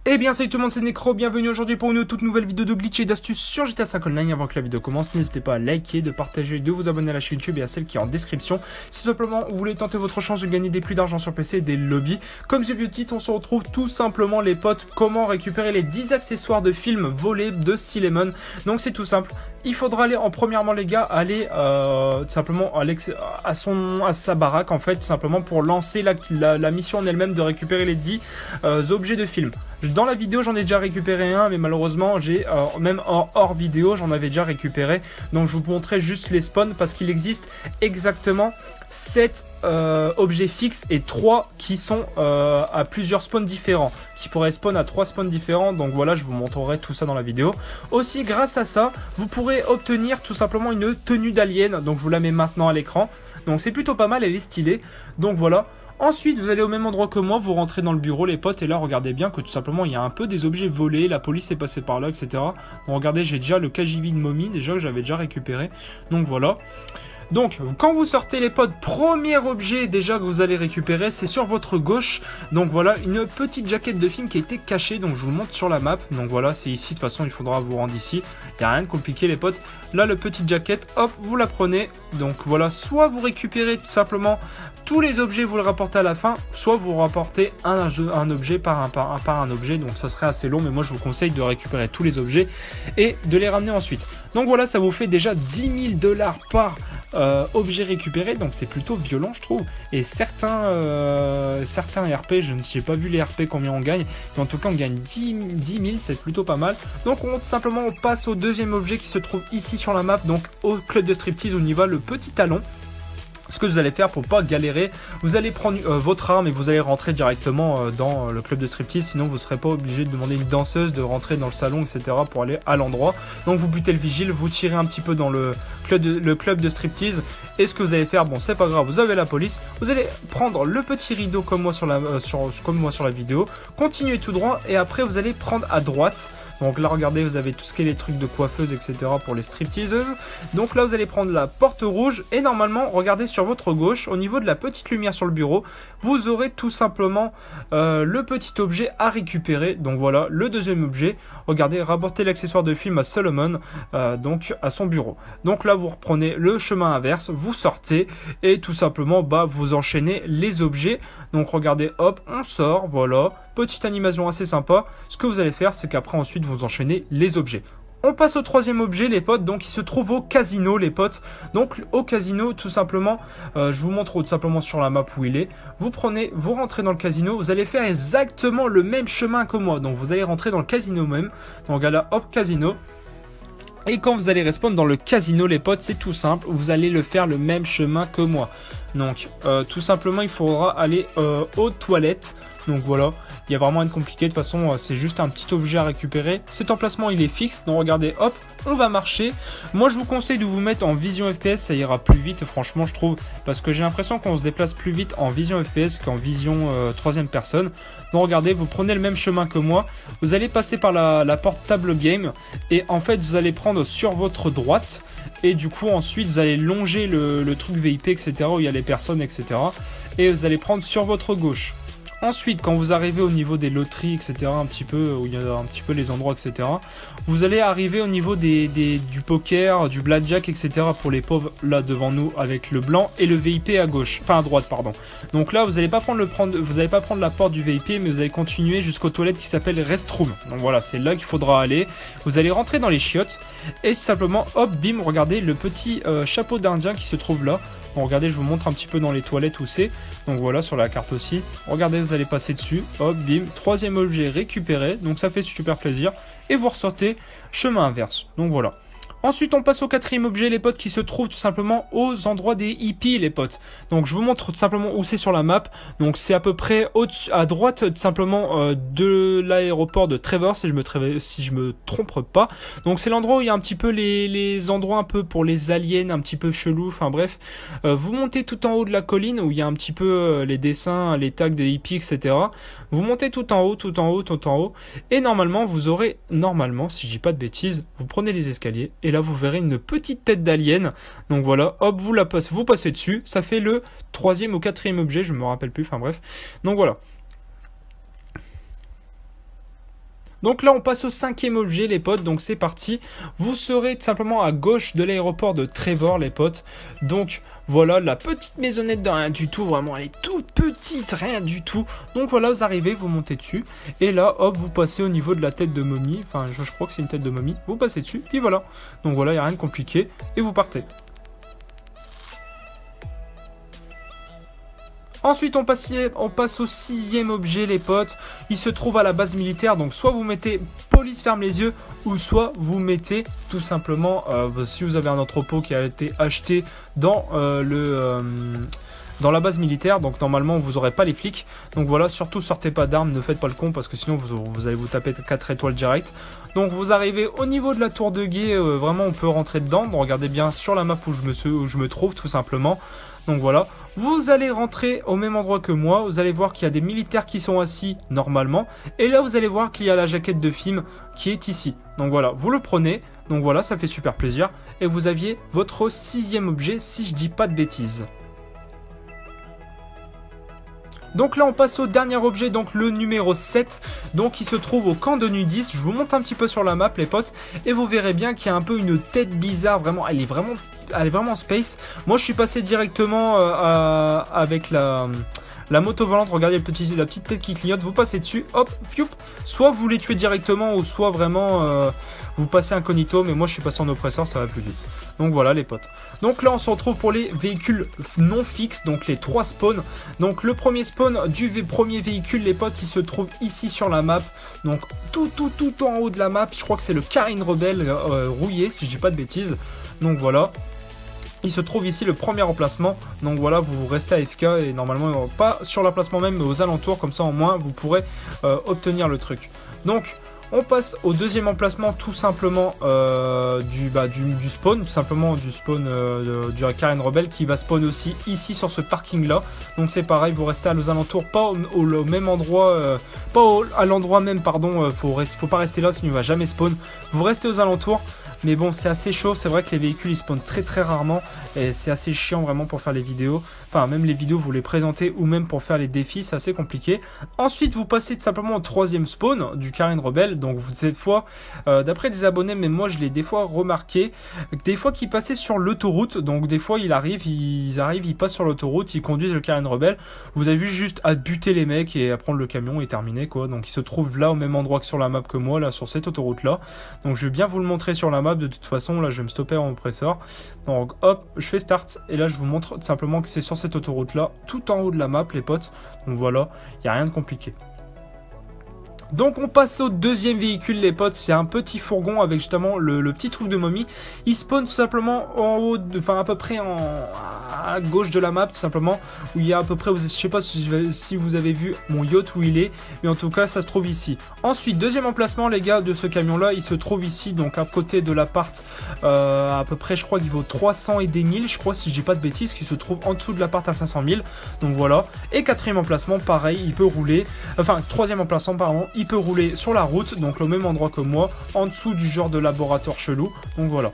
Eh bien salut tout le monde, c'est Necro, bienvenue aujourd'hui pour une toute nouvelle vidéo de glitch et d'astuces sur GTA 5 Online. Avant que la vidéo commence, n'hésitez pas à liker, de partager, de vous abonner à la chaîne YouTube et à celle qui est en description. Si simplement vous voulez tenter votre chance de gagner des plus d'argent sur PC et des lobbies, comme j'ai vu le titre, on se retrouve tout simplement les potes, comment récupérer les 10 accessoires de films volés de Lemon. Donc c'est tout simple, il faudra aller premièrement les gars, aller tout simplement à sa baraque en fait, tout simplement pour lancer la mission en elle-même de récupérer les 10 objets de film. Dans la vidéo j'en ai déjà récupéré un, mais malheureusement j'ai même hors vidéo j'en avais déjà récupéré, donc je vous montrerai juste les spawns parce qu'il existe exactement 7 objets fixes et 3 qui sont à plusieurs spawns différents, qui pourraient spawn à 3 spawns différents. Donc voilà, je vous montrerai tout ça dans la vidéo. Aussi grâce à ça vous pourrez obtenir tout simplement une tenue d'alien, donc je vous la mets maintenant à l'écran, donc c'est plutôt pas mal, elle est stylée, donc voilà. Ensuite, vous allez au même endroit que moi, vous rentrez dans le bureau les potes, et là regardez bien que tout simplement il y a un peu des objets volés, la police est passée par là, etc. Donc regardez, j'ai déjà le KGB de momie, déjà que j'avais déjà récupéré, donc voilà. Donc quand vous sortez les potes, premier objet déjà que vous allez récupérer, c'est sur votre gauche. Donc voilà, une petite jaquette de film qui a été cachée, donc je vous le montre sur la map. Donc voilà, c'est ici, de toute façon il faudra vous rendre ici, il n'y a rien de compliqué les potes. Là le petite jaquette, hop, vous la prenez. Donc voilà, soit vous récupérez tout simplement tous les objets, vous le rapportez à la fin, soit vous rapportez un objet par un objet. Donc ça serait assez long, mais moi je vous conseille de récupérer tous les objets et de les ramener ensuite. Donc voilà, ça vous fait déjà 10 000 $ par objets récupérés, donc c'est plutôt violent je trouve. Et certains RP, je n'ai pas vu les RP combien on gagne, mais en tout cas on gagne 10 000, c'est plutôt pas mal. Donc tout simplement on passe au deuxième objet qui se trouve ici sur la map, donc au club de striptease où on y va, le petit talon. Ce que vous allez faire pour pas galérer, vous allez prendre votre arme et vous allez rentrer directement dans le club de striptease, sinon vous ne serez pas obligé de demander une danseuse de rentrer dans le salon, etc. pour aller à l'endroit. Donc vous butez le vigile, vous tirez un petit peu dans le club de striptease, et ce que vous allez faire, bon c'est pas grave, vous avez la police, vous allez prendre le petit rideau comme moi sur la vidéo, continuez tout droit et après vous allez prendre à droite. Donc là regardez, vous avez tout ce qui est les trucs de coiffeuse, etc. pour les stripteaseuses. Donc là vous allez prendre la porte rouge et normalement regardez sur votre gauche, au niveau de la petite lumière sur le bureau, vous aurez tout simplement le petit objet à récupérer. Donc voilà, le deuxième objet, regardez, rapporter l'accessoire de film à Solomon, donc à son bureau. Donc là vous reprenez le chemin inverse, vous sortez et tout simplement vous enchaînez les objets. Donc regardez, hop, on sort, voilà, petite animation assez sympa. Ce que vous allez faire, c'est qu'après ensuite vous enchaînez les objets. On passe au troisième objet les potes, donc il se trouve au casino les potes. Donc au casino tout simplement, je vous montre tout simplement sur la map où il est. Vous rentrez dans le casino, vous allez faire exactement le même chemin que moi. Donc vous allez rentrer dans le casino même, donc là hop casino. Et quand vous allez respawn dans le casino les potes, c'est tout simple, vous allez le faire le même chemin que moi. Donc tout simplement il faudra aller aux toilettes. Donc voilà, il y a vraiment rien de compliqué, de toute façon c'est juste un petit objet à récupérer. Cet emplacement il est fixe, donc regardez, hop, on va marcher. Moi je vous conseille de vous mettre en vision FPS, ça ira plus vite franchement je trouve, parce que j'ai l'impression qu'on se déplace plus vite en vision FPS qu'en vision troisième personne. Donc regardez, vous prenez le même chemin que moi, vous allez passer par la porte table game, et en fait vous allez prendre sur votre droite, et du coup ensuite vous allez longer le truc VIP, etc. où il y a les personnes, etc. et vous allez prendre sur votre gauche. Ensuite, quand vous arrivez au niveau des loteries, etc., un petit peu, où il y a un petit peu les endroits, etc., vous allez arriver au niveau du poker, du blackjack, etc., pour les pauvres, là, devant nous, avec le blanc, et le VIP à gauche, enfin à droite, pardon. Donc là, vous n'allez pas prendre la porte du VIP, mais vous allez continuer jusqu'aux toilettes qui s'appellent restroom. Donc voilà, c'est là qu'il faudra aller. Vous allez rentrer dans les chiottes, et simplement, hop, bim, regardez le petit chapeau d'Indien qui se trouve là. Bon, regardez, je vous montre un petit peu dans les toilettes où c'est. Donc voilà, sur la carte aussi. Regardez, vous allez passer dessus. Hop, bim. Troisième objet récupéré. Donc ça fait super plaisir. Et vous ressortez chemin inverse. Donc voilà. Ensuite, on passe au quatrième objet, les potes, qui se trouve tout simplement aux endroits des hippies, les potes. Donc, je vous montre tout simplement où c'est sur la map. Donc, c'est à peu près à droite, tout simplement, de l'aéroport de Trevor, si je me trompe pas. Donc, c'est l'endroit où il y a un petit peu les endroits un peu pour les aliens, un petit peu chelou. Enfin, bref. Vous montez tout en haut de la colline où il y a un petit peu les dessins, les tags des hippies, etc. Vous montez tout en haut, tout en haut, tout en haut. Et normalement, vous aurez, si je dis pas de bêtises, vous prenez les escaliers et là, vous verrez une petite tête d'alien. Donc voilà, hop, vous passez dessus. Ça fait le troisième ou quatrième objet, je me rappelle plus, enfin bref. Donc voilà. Donc là on passe au cinquième objet les potes, donc c'est parti. Vous serez tout simplement à gauche de l'aéroport de Trevor les potes. Donc voilà la petite maisonnette de rien du tout, vraiment elle est toute petite, rien du tout. Donc voilà, vous arrivez, vous montez dessus et là hop vous passez au niveau de la tête de momie. Enfin je crois que c'est une tête de momie, vous passez dessus puis voilà. Donc voilà, il n'y a rien de compliqué et vous partez. Ensuite, on passe au sixième objet, les potes. Il se trouve à la base militaire. Donc, soit vous mettez police ferme les yeux, ou soit vous mettez tout simplement, si vous avez un entrepôt qui a été acheté dans dans la base militaire, donc normalement vous n'aurez pas les flics. Donc voilà, surtout sortez pas d'armes, ne faites pas le con parce que sinon vous allez vous taper 4 étoiles direct. Donc vous arrivez au niveau de la tour de guet, vraiment on peut rentrer dedans. Donc, regardez bien sur la map où je me trouve tout simplement. Donc voilà, vous allez rentrer au même endroit que moi, vous allez voir qu'il y a des militaires qui sont assis normalement. Et là vous allez voir qu'il y a la jaquette de film qui est ici. Donc voilà, vous le prenez, donc voilà, ça fait super plaisir. Et vous aviez votre sixième objet si je dis pas de bêtises. Donc là on passe au dernier objet, donc le numéro 7, donc il se trouve au camp de nudistes. Je vous montre un petit peu sur la map les potes, et vous verrez bien qu'il y a un peu une tête bizarre, vraiment, elle est vraiment space. Moi je suis passé directement avec la moto volante, regardez la petite tête qui clignote, vous passez dessus, hop, fioup. Soit vous les tuez directement, ou soit vraiment vous passez incognito, mais moi je suis passé en oppresseur, ça va plus vite. Donc voilà les potes. Donc là on se retrouve pour les véhicules non fixes, donc les 3 spawns. Donc le premier spawn du premier véhicule les potes, il se trouve ici sur la map. Donc tout en haut de la map, je crois que c'est le Carine Rebelle rouillé si je dis pas de bêtises. Donc voilà. Il se trouve ici le premier emplacement, donc voilà, vous restez AFK et normalement pas sur l'emplacement même mais aux alentours, comme ça au moins vous pourrez obtenir le truc. Donc on passe au deuxième emplacement tout simplement du spawn, tout simplement du spawn du Carine Rebelle qui va spawn aussi ici sur ce parking là. Donc c'est pareil, vous restez aux alentours, pas au même endroit, à l'endroit même pardon, faut pas rester là sinon il va jamais spawn, vous restez aux alentours. Mais bon, c'est assez chaud, c'est vrai que les véhicules ils spawnent très rarement et c'est assez chiant vraiment pour faire les vidéos. Enfin, même les vidéos, vous les présentez ou même pour faire les défis, c'est assez compliqué. Ensuite, vous passez tout simplement au troisième spawn du Carine Rebelle. Donc, cette fois, d'après des abonnés, mais moi je l'ai des fois remarqué, des fois qu'ils passaient sur l'autoroute. Donc, des fois, ils passent sur l'autoroute, ils conduisent le Carine Rebelle. Vous avez vu juste à buter les mecs et à prendre le camion et terminer quoi. Donc, ils se trouvent là au même endroit que sur la map que moi, là sur cette autoroute là. Donc, je vais bien vous le montrer sur la map. De toute façon là je vais me stopper en compresseur. Donc hop, je fais start et là je vous montre tout simplement que c'est sur cette autoroute là, tout en haut de la map les potes. Donc voilà, il n'y a rien de compliqué. Donc on passe au deuxième véhicule les potes, c'est un petit fourgon avec justement le petit truc de momie. Il spawn tout simplement en haut, enfin à peu près à gauche de la map tout simplement, où il y a à peu près, je sais pas si vous avez vu mon yacht où il est, mais en tout cas ça se trouve ici. Ensuite deuxième emplacement les gars de ce camion là, il se trouve ici donc à côté de l'appart, à peu près je crois qu'il vaut 300 et des 1000 je crois si je dis pas de bêtises, qui se trouve en dessous de l'appart à 500 000. Donc voilà, et quatrième emplacement pareil, il peut rouler, enfin troisième emplacement pardon, il peut rouler sur la route, donc au même endroit que moi, en dessous du genre de laboratoire chelou. Donc voilà.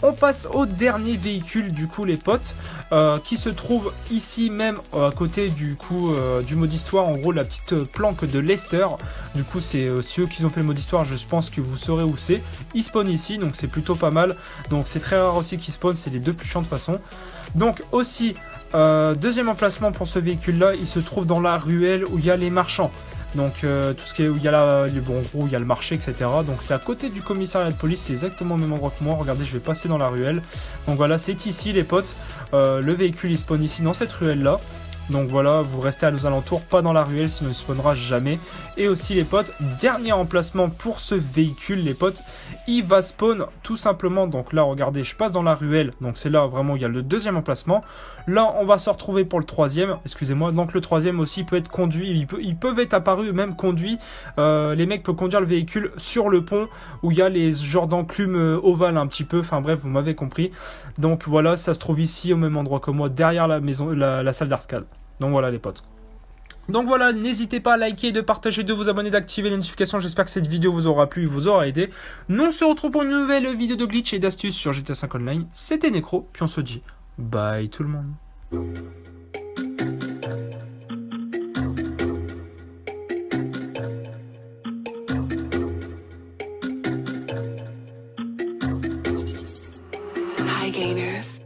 On passe au dernier véhicule du coup les potes, qui se trouve ici même à côté du coup du mode histoire, en gros la petite planque de Lester. Du coup c'est ceux qui ont fait le mode histoire, je pense que vous saurez où c'est. Il spawn ici, donc c'est plutôt pas mal. Donc c'est très rare aussi qu'il spawn, c'est les deux plus chiants de façon. Donc aussi deuxième emplacement pour ce véhicule là, il se trouve dans la ruelle où il y a les marchands. Donc tout ce qui est où il y a bon, en gros il y a le marché etc. Donc c'est à côté du commissariat de police, c'est exactement au même endroit que moi. Regardez, je vais passer dans la ruelle. Donc voilà, c'est ici les potes. Le véhicule il spawn ici dans cette ruelle là. Donc voilà, vous restez à nos alentours, pas dans la ruelle, sinon il ne spawnera jamais. Et aussi les potes, dernier emplacement pour ce véhicule les potes, il va spawn tout simplement. Donc là regardez, je passe dans la ruelle, donc c'est là vraiment il y a le deuxième emplacement. Là on va se retrouver pour le troisième, excusez-moi. Donc le troisième aussi peut être conduit, ils peuvent être apparus même conduits. Les mecs peuvent conduire le véhicule sur le pont où il y a les genres d'enclumes ovales un petit peu, enfin bref vous m'avez compris. Donc voilà, ça se trouve ici au même endroit que moi, derrière la maison, la salle d'arcade. Donc voilà les potes. Donc voilà, n'hésitez pas à liker, de partager, de vous abonner, d'activer les notifications. J'espère que cette vidéo vous aura plu, vous aura aidé. Nous on se retrouve pour une nouvelle vidéo de glitch et d'astuces sur GTA 5 Online. C'était Necro, puis on se dit bye tout le monde. this.